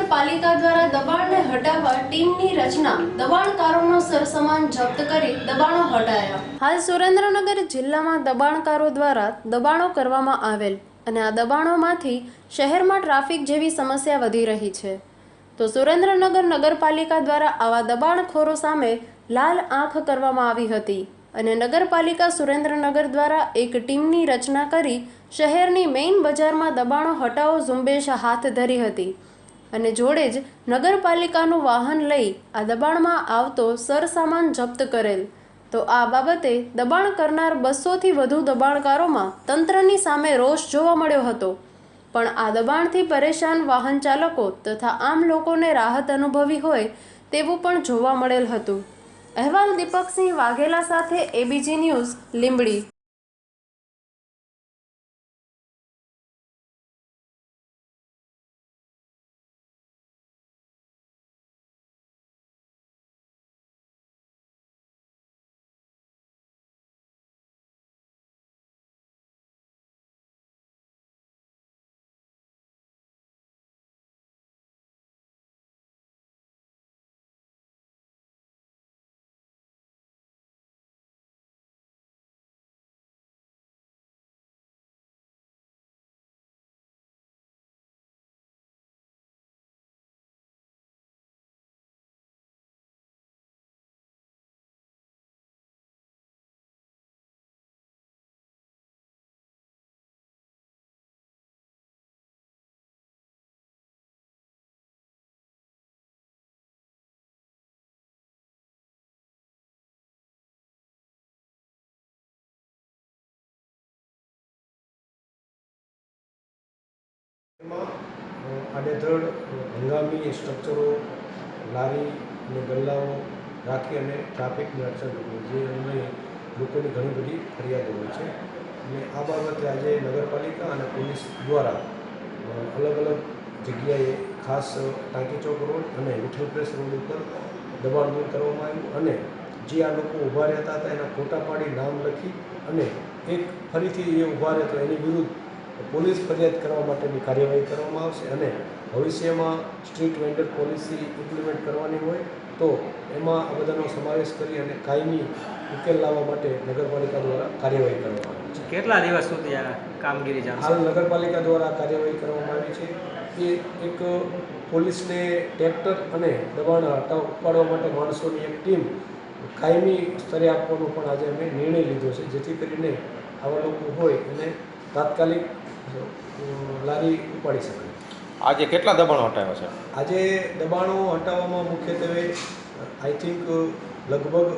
નગરપાલિકા દ્વારા દબાણને હટાવવા ટીમની રચના, દબાણકારોનો સરસામાન જપ્ત કરી દબાણો હટાયા. હાલ સુરેન્દ્રનગર જિલ્લામાં દબાણકારો દ્વારા દબાણો કરવામાં આવેલ અને આ દબાણોમાંથી શહેરમાં ટ્રાફિક જેવી સમસ્યા વધી રહી છે. તો સુરેન્દ્રનગર નગરપાલિકા દ્વારા આવા દબાણખોરો સામે લાલ આંખ કરવામાં આવી હતી અને નગરપાલિકા સુરેન્દ્રનગર દ્વારા એક ટીમની રચના કરી શહેરની મેઇન બજારમાં દબાણો હટાવો ઝુંબેશ હાથ ધરી હતી અને જોડે જ નગરપાલિકાનું વાહન લઈ આ દબાણમાં આવતો સરસામાન જપ્ત કરેલ. તો આ બાબતે દબાણ કરનાર 200થી વધુ દબાણકારોમાં તંત્રની સામે રોષ જોવા મળ્યો હતો. પણ આ દબાણથી પરેશાન વાહન ચાલકો તથા આમ લોકોને રાહત અનુભવી હોય તેવું પણ જોવા મળેલ હતું. અહેવાલ દીપકસિંહ વાઘેલા સાથે એબીજી ન્યૂઝ, લીંબડી. આડેધડ હંગામી સ્ટ્રક્ચરો, લારી અને ગલ્લાઓ રાખી અને ટ્રાફિકની અડચણ જે અમને લોકોની ઘણી બધી ફરિયાદો હોય છે અને આ બાબતે આજે નગરપાલિકા અને પોલીસ દ્વારા અલગ અલગ જગ્યાએ ખાસ ટાંકી ચોક રોડ અને વિઠ્ઠલ પ્રેસ રોડ ઉપર દબાણ દૂર કરવામાં આવ્યું અને જે આ લોકો ઊભા રહેતા હતા એના ફોટા પાડી નામ લખી અને એક ફરીથી એ ઊભા રહેતો એની વિરુદ્ધ પોલીસ ફરિયાદ કરવા માટેની કાર્યવાહી કરવામાં આવશે અને ભવિષ્યમાં સ્ટ્રીટ વેન્ડર પોલિસી ઇમ્પ્લિમેન્ટ કરવાની હોય તો એમાં આ બધાનો સમાવેશ કરી અને કાયમી ઉકેલ લાવવા માટે નગરપાલિકા દ્વારા કાર્યવાહી કરવામાં આવી છે. કેટલા દિવસ સુધી આ કામગીરી ચાલશે? હાલ નગરપાલિકા દ્વારા કાર્યવાહી કરવામાં આવી છે. એ એક પોલીસને ટ્રેક્ટર અને દબાણ ઉપાડવા માટે માણસોની એક ટીમ કાયમી સ્તરે આપવાનો પણ આજે અમે નિર્ણય લીધો છે, જેથી કરીને આવા લોકો હોય એને તાત્કાલિક લારી ઉપાડી શકાય. આજે કેટલા દબાણો હટાવ્યા છે? આજે દબાણો હટાવવામાં મુખ્યત્વે આઈ થિંક લગભગ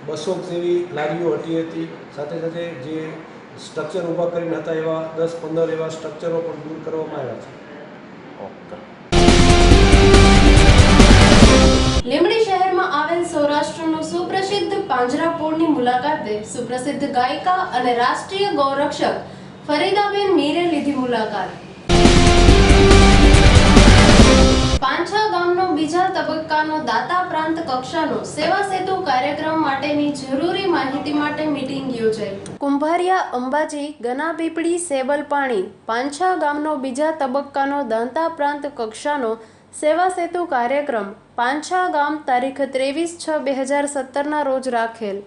200 જેવી લારીઓ હટી હતી. સાથે સાથે જે સ્ટ્રક્ચર ઊભા કરીને હતા એવા 10-15 એવા સ્ટ્રક્ચરો પણ દૂર કરવામાં આવ્યા છે. ઓકે. લીંબડી શહેરમાં આવેલ સૌરાષ્ટ્રનું સુપ્રસિદ્ધ પાંજરાપોળની મુલાકાતે સુપ્રસિદ્ધ ગાયિકા અને રાષ્ટ્રીય ગૌરક્ષક ફરીદાબેન મીરે લીધી મુલાકાત. પાંછા ગામનો બીજા તબક્કાનો દાતા પ્રાંત કક્ષાનો સેવા સેતુ કાર્યક્રમ માટેની જરૂરી માહિતી માટે મીટિંગ યોજાઈ. કુંભારિયા, અંબાજી, ગનાપીપળી, સેબલપાણી, પાંછા ગામનો બીજા તબક્કાનો દાતા પ્રાંત કક્ષાનો સેવા સેતુ કાર્યક્રમ પાંછા ગામ તારીખ 23/6/2017 રોજ રાખેલ.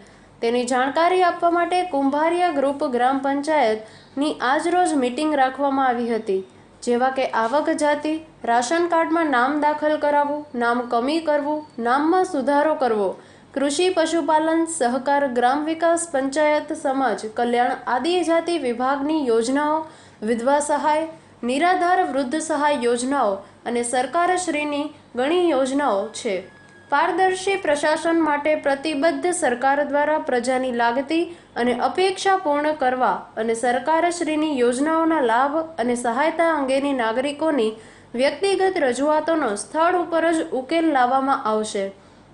તેની જાણકારી આપવા માટે કુંભારિયા ગ્રુપ ગ્રામ પંચાયતની આજરોજ મીટિંગ રાખવામાં આવી હતી. જેવા કે આવક જાતિ, રાશન કાર્ડમાં નામ દાખલ કરાવવું, નામ કમી કરવું, નામમાં સુધારો કરવો, કૃષિ પશુપાલન સહકાર ગ્રામ વિકાસ પંચાયત સમાજ કલ્યાણ આદિજાતિ વિભાગની યોજનાઓ, વિધવા સહાય, નિરાધાર વૃદ્ધ સહાય યોજનાઓ અને સરકારશ્રીની ઘણી યોજનાઓ છે. પારદર્શી પ્રશાસન માટે પ્રતિબદ્ધ સરકાર દ્વારા પ્રજાની લાગતી અને અપેક્ષા પૂર્ણ કરવા અને સરકારશ્રીની યોજનાઓના લાભ અને સહાયતા અંગેની નાગરિકોની વ્યક્તિગત રજૂઆતોનો સ્થળ ઉપર જ ઉકેલ લાવવામાં આવશે,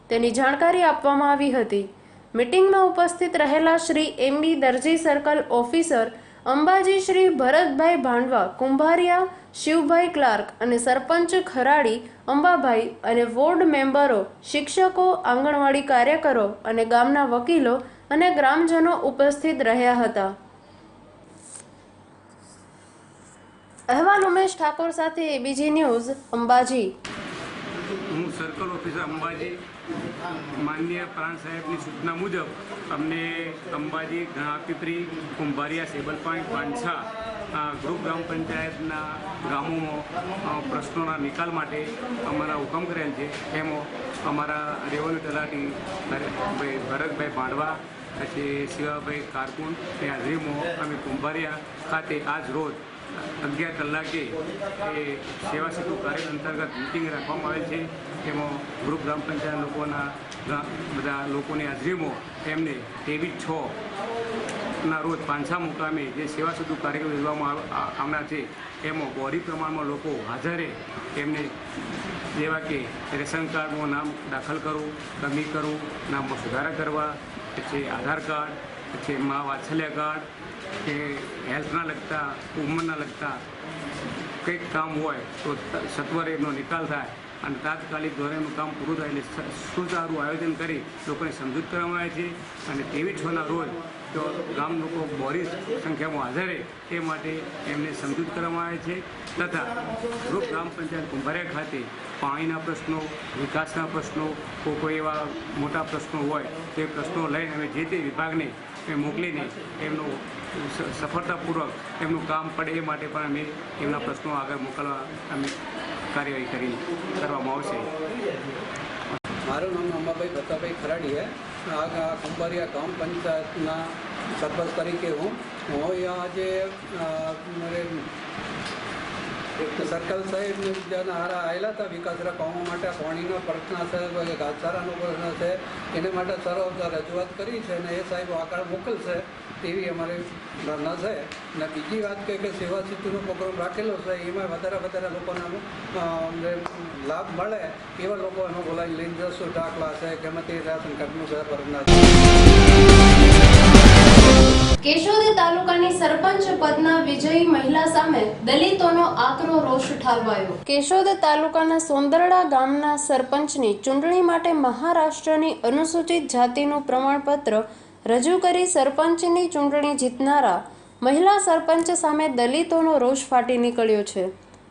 તેની જાણકારી આપવામાં આવી હતી. મીટિંગમાં ઉપસ્થિત રહેલા શ્રી એમડી દરજી circle officer Ambaji Shri Bharatbhai ભાંડવા, Kumbhariya શિવભાઈ clerk અને સરપંચ ખરાડી અંબાભાઈ અને વોર્ડ મેમ્બરો, શિક્ષકો, આંગણવાડી કાર્યકરો અને ગામના વકીલો અને ગ્રામજનો ઉપસ્થિત રહ્યા હતા. અહેવાલ ઉમેશ ઠાકોર સાથે એબીજી ન્યૂઝ અંબાજી. હું સર્કલ ઓફિસર અંબાજી. માનનીય પ્રાંત સાહેબની સૂચના મુજબ અમને અંબાજી, ઘણાપીપરી, કુંભારિયા, સેબલપાણી, પાંછા ગ્રુપ ગ્રામ પંચાયતના ગામોમાં પ્રશ્નોના નિકાલ માટે અમારા હુકમ કરેલ છે. એમાં અમારા રેવન્યુ તલાટી ભરતભાઈ ભાંડવા, પછી શિવાભાઈ કારકુનની હાજરીમાં અમે કુંભારિયા ખાતે આજ રોજ 11 કલાકે એ સેવા સેતુ કાર્ય અંતર્ગત મિટિંગ રાખવામાં આવેલ છે. એમાં ગ્રુપ ગ્રામ પંચાયત લોકોના બધા લોકોની હાજરીમાં એમને 23/6 રોજ પાંછા મુકામે જે સેવા સેતુ કાર્યક્રમ યોજવામાં આવનાર છે એમાં બોડી પ્રમાણમાં લોકો હાજરે એમને જેવા કે રેશન કાર્ડમાં નામ દાખલ કરવું, કમી કરવું, નામમાં સુધારા કરવા, પછી આધાર કાર્ડ, પછી મા વાત્સલ્ય કાર્ડ કે હેલ્થના લગતા, ઉંમરના લગતા કંઈક કામ હોય તો સત્વરે એમનો નિકાલ થાય અને તાત્કાલિક ધોરણે એનું કામ પૂરું થાય એટલે સુચારું આયોજન કરી લોકોને સમજૂત કરવામાં આવે છે. અને 23/6 રોજ તો ગામ લોકો બોરી સંખ્યામાં હાજરે એ માટે એમને સમજૂત કરવામાં આવે છે. તથા ગ્રુપ ગ્રામ પંચાયત કુંભારિયા ખાતે પાણીના પ્રશ્નો, વિકાસના પ્રશ્નો, કોઈ એવા મોટા પ્રશ્નો હોય તે પ્રશ્નો લઈને અમે જે તે વિભાગને મોકલીને એમનું સફળતાપૂર્વક એમનું કામ પડે એ માટે પણ અમે એમના પ્રશ્નો આગળ મોકલવા અમે કાર્યવાહી કરવામાં આવશે. મારું નામ અંબાભાઈ પ્રતાપભાઈ ખરાડી છે. આ કુંભારિયા ગ્રામ પંચાયતના સરપંચ તરીકે હું આજે સર્કલ સાહેબ હારા આવેલા હતા વિકાસરા કામો માટે. પાણીનો પ્રશ્ન છે, ઘાસચારાનો પ્રશ્ન છે, એને માટે સર્વ રજૂઆત કરી છે અને એ સાહેબ આગળ મોકલશે તેવી અમારી ધારણા છે. અને બીજી વાત કે સેવા સેતુનો પ્રોગ્રામ રાખેલો છે એમાં વધારે લોકોને લાભ મળે એવા લોકો એનો બોલાવી લઈને જશું. દાખલા છે કે એમાંથી રાશન કાર્ડનું છે ભરના. કેશોદ તાલુકાની સરપંચ પદના વિજયી મહિલા સામે દલિતોનો આકરો રોષ ઠાલવાયો. કેશોદ તાલુકાના સોંદરડા ગામના સરપંચની ચૂંટણી માટે મહારાષ્ટ્રની અનુસૂચિત જાતિનું પ્રમાણપત્ર રજૂ કરી સરપંચની ચૂંટણી જીતનારા મહિલા સરપંચ સામે દલિતોનો રોષ ફાટી નીકળ્યો છે.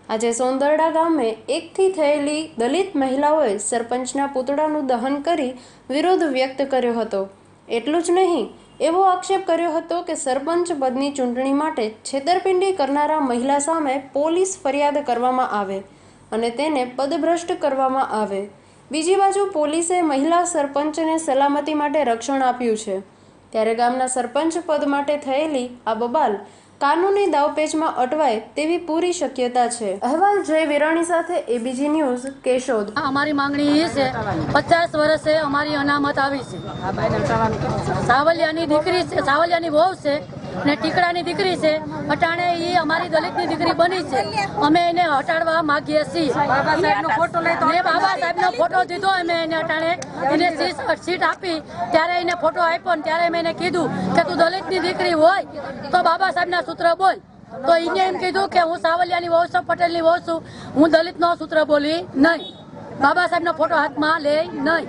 આજે સોંદરડા ગામે એકથી થયેલી દલિત મહિલાઓએ સરપંચના પૂતળાનું દહન કરી વિરોધ વ્યક્ત કર્યો હતો. એટલું જ નહીં, એવો આક્ષેપ કર્યો હતો કે સરપંચ પદની ચૂંટણી માટે છેતરપિંડી કરનારા મહિલા સામે પોલીસ ફરિયાદ કરવામાં આવે અને તેને પદભ્રષ્ટ કરવામાં આવે. બીજી બાજુ પોલીસે મહિલા સરપંચને સલામતી માટે રક્ષણ આપ્યું છે. ત્યારે ગામના સરપંચ પદ માટે થયેલી આ બબાલ કાનૂની દાવપેચમાં અટવાય તેવી પૂરી શક્યતા છે. અહેવાલ જય વિરાણી સાથે એબીજી ન્યૂઝ કેશોદ. અમારી માંગણી એ છે 50 વર્ષે અમારી અનામત આવી છે. સાવલિયાની દીકરી છે, સાવલિયાની વહુ છે ને ટીકડાની દીકરી છે. અટાણે એ અમારી દલિતની દીકરી બની છે. અમે એને હટાડવા માંગીએ છીએ. બાબા સાહેબનો ફોટો દીધો અમે એને અટાણે એને સીટ આપી ત્યારે એને ફોટો આપ્યો ને ત્યારે મેં એને કીધું કે તું દલિતની દીકરી હોય તો બાબા સાહેબના સૂત્ર બોલ. તો એને એમ કીધું કે હું સાવલિયાની વહુ છું, પટેલની વહુ છું, હું દલિતનો સૂત્ર બોલી નહીં, બાબા સાહેબનો ફોટો હાથમાં લે નહીં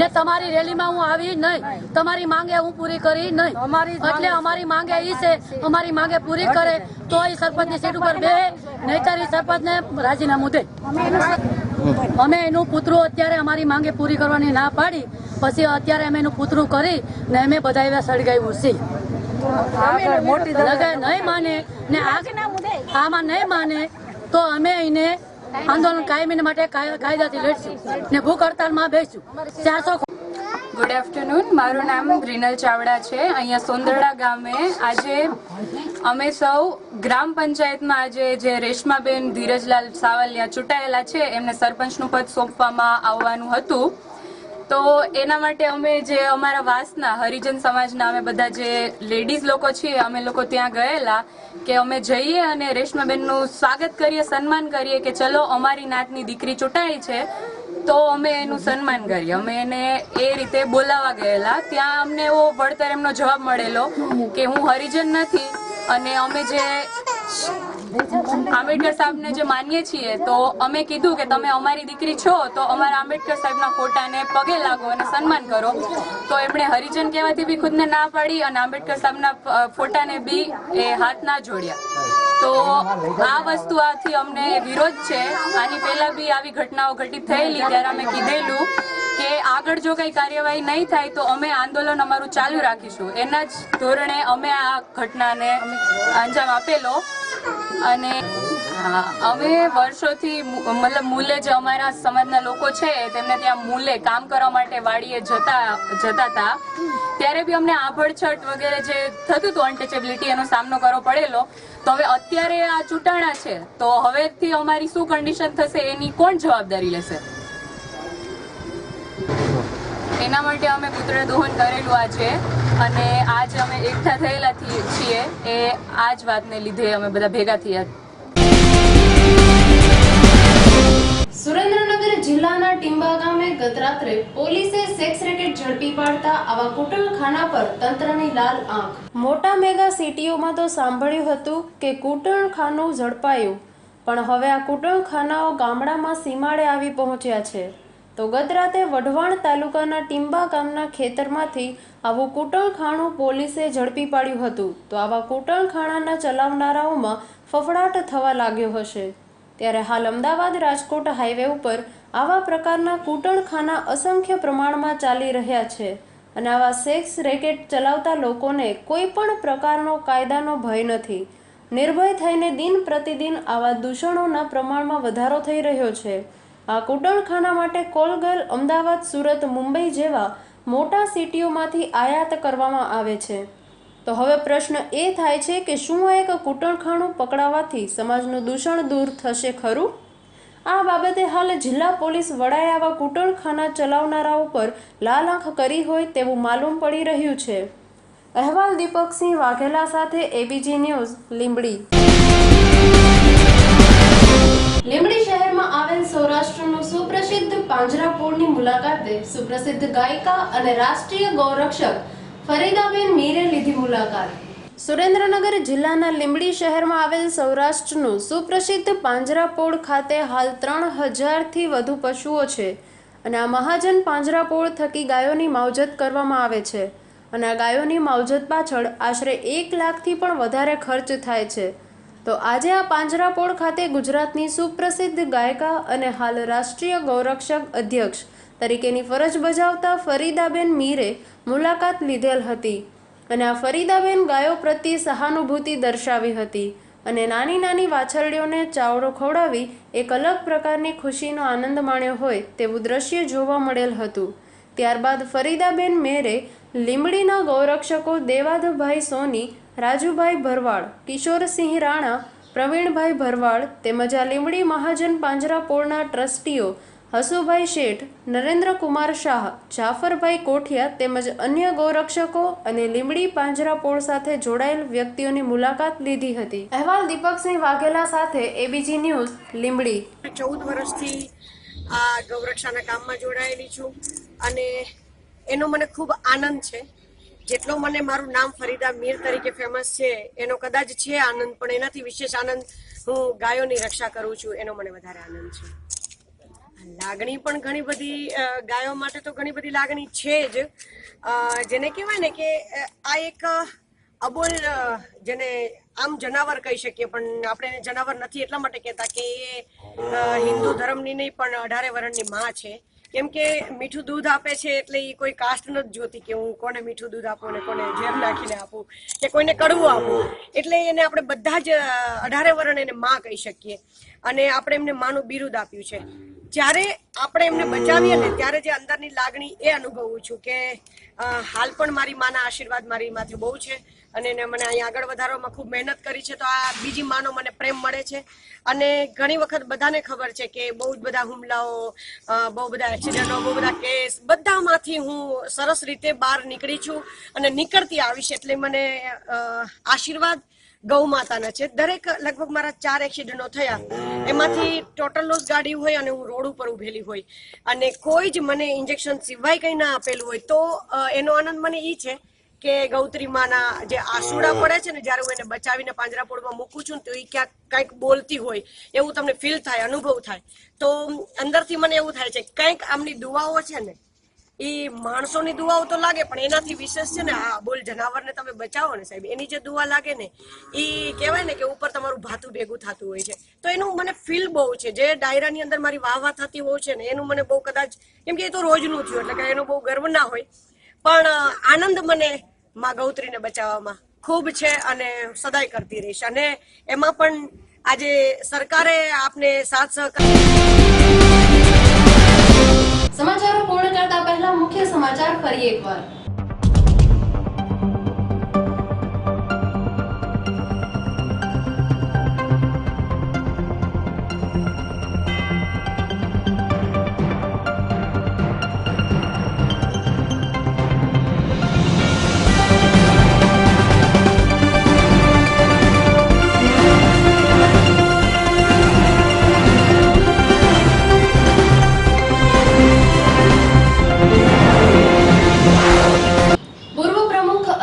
ને તમારી રેલીમાં હું આવી નહીં, તમારી માંગે હું પૂરી કરી નહીં. એટલે અમારી માંગે એ છે, અમારી માંગે પૂરી કરે તો એ સરપંચની સીટ ઉપર બે, નહીતર એ સરપંચને રાજીનામું દે. અમે એનું પૂતરું અત્યારે અમારી માંગે પૂરી કરવાની ના પાડી, પછી અત્યારે અમે એનું પૂતરું કરી ને અમે બધા એવા સળગાવ્યું છે. નહીં માને ને આમાં નહીં માને તો અમે એને આંદોલન કાયમી માટે કાયદાથી લડશું ને ભૂખ હડતાલમાં બેસશું. 400. Good afternoon. મારું નામ ગ્રીનલ ચાવડા છે. અહીંયા સોંદરડા ગામે આજે અમે સૌ ગ્રામ પંચાયતમાં આજે જે રેશમાબેન ધીરજલાલ સાવલિયા ચૂંટાયેલા છે એમને સરપંચનું પદ સોંપવામાં આવવાનું હતું. તો એના માટે અમે જે અમારા વાસના હરિજન સમાજના અમે બધા જે લેડીઝ લોકો છીએ અમે લોકો ત્યાં ગયેલા કે અમે જઈએ અને રેશમાબેનનું સ્વાગત કરીએ, સન્માન કરીએ કે ચલો અમારી નાતની દીકરી ચૂંટાઈ છે તો અમે એનું સન્માન કરીએ. અમે એને એ રીતે બોલાવવા ગયેલા. ત્યાં અમને એવો વળતર એમનો જવાબ મળેલો કે હું હરિજન નથી અને અમે જે આંબેડકર સાહેબને જે માનીએ છીએ તો અમે કીધું કે તમે અમારી દીકરી છો તો અમારા આંબેડકર સાહેબના ફોટાને પગે લાગો અને સન્માન કરો. તો એમણે હરિજન કહેવાથી બી ખુદને ના પાડી અને આંબેડકર સાહેબના ફોટાને બી એ હાથ ના જોડ્યા. તો આ વસ્તુથી અમને વિરોધ છે. આની પહેલા બી આવી ઘટનાઓ ઘટિત થયેલી ત્યારે અમે કીધેલું કે આગળ જો કઈ કાર્યવાહી નહીં થાય તો અમે આંદોલન અમારું ચાલુ રાખીશું. એના જ ધોરણે અમે આ ઘટનાને અંજામ આપેલો. અને અમે વર્ષોથી મતલબ મૂલે જે અમારા સમાજના લોકો છે તેમને ત્યાં મૂલે કામ કરવા માટે વાડીએ જતા હતા ત્યારે બી અમને આભડછટ વગેરે જે થતું હતું અનટચેબિલિટી એનો સામનો કરવો પડેલો. તો હવે અત્યારે આ ચૂંટાણા છે તો હવેથી અમારી શું કન્ડિશન થશે એની કોણ જવાબદારી લેશે? એના માટે અમે પુતળા દહન કરેલું આજે. અને આજ અમે એકઠા થયેલા છીએ એ આ જ વાતને લીધે અમે બધા ભેગા થયા. સુરેન્દ્રનગર જિલ્લાના ટીંબા ગામે ગત રાત્રે પોલીસે સેક્સ રેકેટ ઝડપી પાડતા આવા કૂટણખાના પર તંત્રની લાલ આંખ. મોટા મેગા સિટીઓમાં તો સાંભળ્યું હતું કે કૂટણખાનું ઝડપાયું, પણ હવે આ કૂટણખાનાઓ ગામડામાં સીમાડે આવી પહોંચ્યા છે. તો ગત રાતે વઢવાણ તાલુકાના ટીંબા ગામના ખેતરમાંથી આવું કૂટણખાનું પોલીસે ઝડપી પાડ્યું હતું. તો આવા કૂટણખાનાના ચલાવનારાઓમાં ફફડાટ થવા લાગ્યો હશે. ત્યારે હાલ અમદાવાદ રાજકોટ હાઈવે ઉપર આવા પ્રકારના કૂટણખાના અસંખ્ય પ્રમાણમાં ચાલી રહ્યા છે. અને આવા સેક્સ રેકેટ ચલાવતા લોકોને કોઈ પણ પ્રકારનો કાયદાનો ભય નથી. નિર્ભય થઈને દિન પ્રતિદિન આવા દૂષણોના પ્રમાણમાં વધારો થઈ રહ્યો છે. આ કૂટણખાના માટે કોલગલ, અમદાવાદ, સુરત, મુંબઈ જેવા મોટા સિટીઓમાંથી આયાત કરવામાં આવે છે. તો હવે પ્રશ્ન એ થાય છે કે શું એક કૂટણખાનું પકડાવાથી સમાજનું દૂષણ દૂર થશે ખરું? આ બાબતે હાલ જિલ્લા પોલીસ વડાએ આવા કૂટણખાના ચલાવનારાઓ પર લાલ આંખ કરી હોય તેવું માલુમ પડી રહ્યું છે. અહેવાલ દીપકસિંહ વાઘેલા સાથે એબીજી ન્યૂઝ, લીંબડી. લીંબડી શહેરમાં આવેલ સૌરાષ્ટ્રનું સુપ્રસિદ્ધ પાંજરાપોળની મુલાકાતે સુપ્રસિદ્ધ ગાયિકા અને રાષ્ટ્રીય ગૌરક્ષક ફરીદાબેન મીરે લીધી મુલાકાત. સુરેન્દ્રનગર જિલ્લાના લીંબડી શહેરમાં આવેલ સૌરાષ્ટ્રનું સુપ્રસિદ્ધ પાંજરાપોળ ખાતે હાલ 3000થી વધુ પશુઓ છે. અને આ મહાજન પાંજરાપોળ થકી ગાયોની માવજત કરવામાં આવે છે. અને આ ગાયોની માવજત પાછળ આશરે 1 લાખથી પણ વધારે ખર્ચ થાય છે. તો આજે આ પાંજરાપોળ ખાતે ગુજરાતની સુપ્રસિદ્ધ ગાયિકા અને હાલ રાષ્ટ્રીય ગૌરક્ષક અધ્યક્ષ તરીકેની ફરજ બજાવતા ફરીદાબેન મીરે મુલાકાત લીધેલ હતી. અને આ ફરીદાબેન ગાયો પ્રત્યે સહાનુભૂતિ દર્શાવી હતી અને નાની નાની વાછરડીઓને ચાવડો ખવડાવી એક અલગ પ્રકારની ખુશીનો આનંદ માણ્યો હોય તેવું દ્રશ્ય જોવા મળેલ હતું. ત્યારબાદ ફરીદાબેન મેરે લીંબડીના ગૌરક્ષકો દેવાદભાઈ સોની, રાજુભાઈ ભરવાડ, કિશોરસિંહ રાણા, પ્રવીણભાઈ ભરવાડ તેમજ આ લીંબડી મહાજન પાંજરાપોળના ટ્રસ્ટીઓ હસુભાઈ શેઠ, નરેન્દ્રકુમાર શાહ, જાફરભાઈ કોઠિયા તેમજ અન્ય ગૌરક્ષકો અને લીંબડી પાંજરાપોળ સાથે જોડાયેલ વ્યક્તિઓની મુલાકાત લીધી હતી. અહેવાલ દીપકસિંહ વાઘેલા સાથે એબીજી ન્યૂઝ, લીંબડી. 14 વર્ષથી આ ગૌરક્ષાના કામમાં જોડાયેલી છું અને એનો મને ખૂબ આનંદ છે. જેટલો મને મારું નામ ફરીદા મીર તરીકે ફેમસ છે એનો કદાચ છે આનંદ, પણ એનાથી વિશેષ આનંદ હું ગાયોની રક્ષા કરું છું એનો મને વધારે આનંદ છે. લાગણી પણ ઘણી બધી ગાયો માટે તો ઘણી બધી લાગણી છે જ. જેને કહેવાય ને કે આ એક અબોલ, જેને આમ જનાવર કહી શકીએ પણ આપણે એને જનાવર નથી એટલા માટે કહેતા કે એ હિન્દુ ધર્મની નહીં પણ 18 વર્ષની માં છે. કેમ કે મીઠું દૂધ આપે છે એટલે એ કોઈ કાસ્ટ નથી જોતી કે હું કોને મીઠું દૂધ આપું ને કોને ઝેર નાખીને આપું કે કોઈને કડવું આપું. એટલે એને આપણે બધા જ 18 વર્ષ એને માં કહી શકીએ અને આપણે એમને માનું બિરુદ આપ્યું છે. જ્યારે આપણે એમને બચાવીએ ને ત્યારે જે અંદરની લાગણી એ અનુભવું છું કે હાલ પણ મારી માના આશીર્વાદ મારી માથે બહુ છે અને એને મને અહીંયા આગળ વધારવામાં ખૂબ મહેનત કરી છે. તો આ બીજી માનો મને પ્રેમ મળે છે. અને ઘણી વખત બધાને ખબર છે કે બહુ જ બધા હુમલાઓ, બહુ બધા એક્સિડન્ટો, બહુ બધા કેસ, બધામાંથી હું સરસ રીતે બહાર નીકળી છું અને નીકળતી આવીશ. એટલે મને આશીર્વાદ ગૌ માતાના છે. દરેક લગભગ મારા 4 એક્સિડન્ટો થયા, એમાંથી ટોટલ લોસ ગાડી હોય અને હું રોડ ઉપર ઉભેલી હોય અને કોઈ જ મને ઇન્જેક્શન સિવાય કંઈ ના આપેલું હોય, તો એનો આનંદ મને એ છે કે ગૌત્રી માના જે આસુડા પડે છે ને જ્યારે હું એને બચાવીને પાંજરાપોળમાં મૂકું છું તો એ ક્યાંક કંઈક બોલતી હોય એવું તમને ફીલ થાય, અનુભવ થાય. તો અંદરથી મને એવું થાય છે કંઈક આમની દુઆઓ છે ને એ માણસોની દુઆઓ તો લાગે પણ એનાથી વિશેષ છે ને આ બોલ જનાવરને તમે બચાવો ને સાહેબ એની જે દુઆ લાગે ને એ કહેવાય ને કે ઉપર તમારું ભાથું ભેગું થતું હોય છે. તો એનું મને ફીલ બહુ છે. જે ડાયરાની અંદર મારી વાહ થતી હોય છે ને એનું મને બહુ કદાચ કેમ કે એ તો રોજનું થયું એટલે કે એનો બહુ ગર્વ ના હોય પણ આનંદ મને માં ગૌત્રીને બચાવવામાં ખૂબ છે અને સદાય કરતી રહીશ. અને એમાં પણ આજે સરકારે આપને સાથ સહકાર. સમાચારો પૂર્ણ કરતા પહેલા મુખ્ય સમાચાર ફરી એકવાર.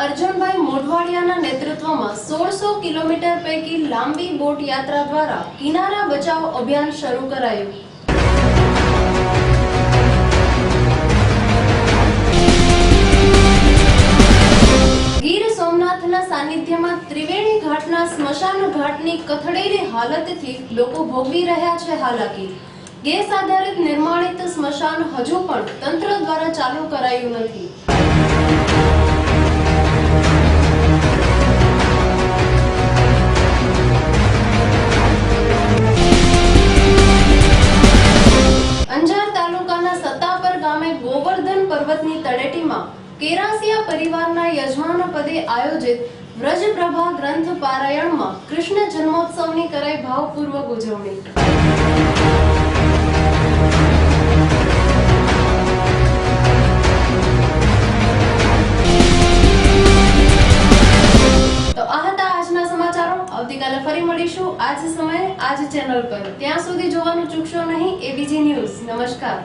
અર્જુનભાઈ મોઢવાડિયાના નેતૃત્વમાં 1600 કિલોમીટર પૈકી લાંબી બોટ યાત્રા દ્વારા કિનારા બચાવ અભિયાન શરૂ કરાયું. ગીર સોમનાથના સાનિધ્યમાં ત્રિવેણી ઘાટના સ્મશાન ઘાટની કથળેલી હાલતથી લોકો ભોગવી રહ્યા છે હાલાકી. ગેસ આધારિત નિર્માણિત સ્મશાન હજુ પણ તંત્ર દ્વારા ચાલુ કરાયું નથી. અંજાર તાલુકાના સત્તાપર ગામે ગોવર્ધન પર્વતની તળેટીમાં કેરાસિયા પરિવારના યજમાન પદે આયોજિત વ્રજપ્રભા ગ્રંથ પારાયણમાં કૃષ્ણ જન્મોત્સવની કરાઈ ભાવપૂર્વક ઉજવણી. તો આ હતા આજના સમાચારો. આવતીકાલે ફરી મળીશું આ જ સમયે આ જ ચેનલ પર. ત્યાં સુધી જોવાનું ચૂકશો નહીં એબીજી ન્યૂઝ. નમસ્કાર.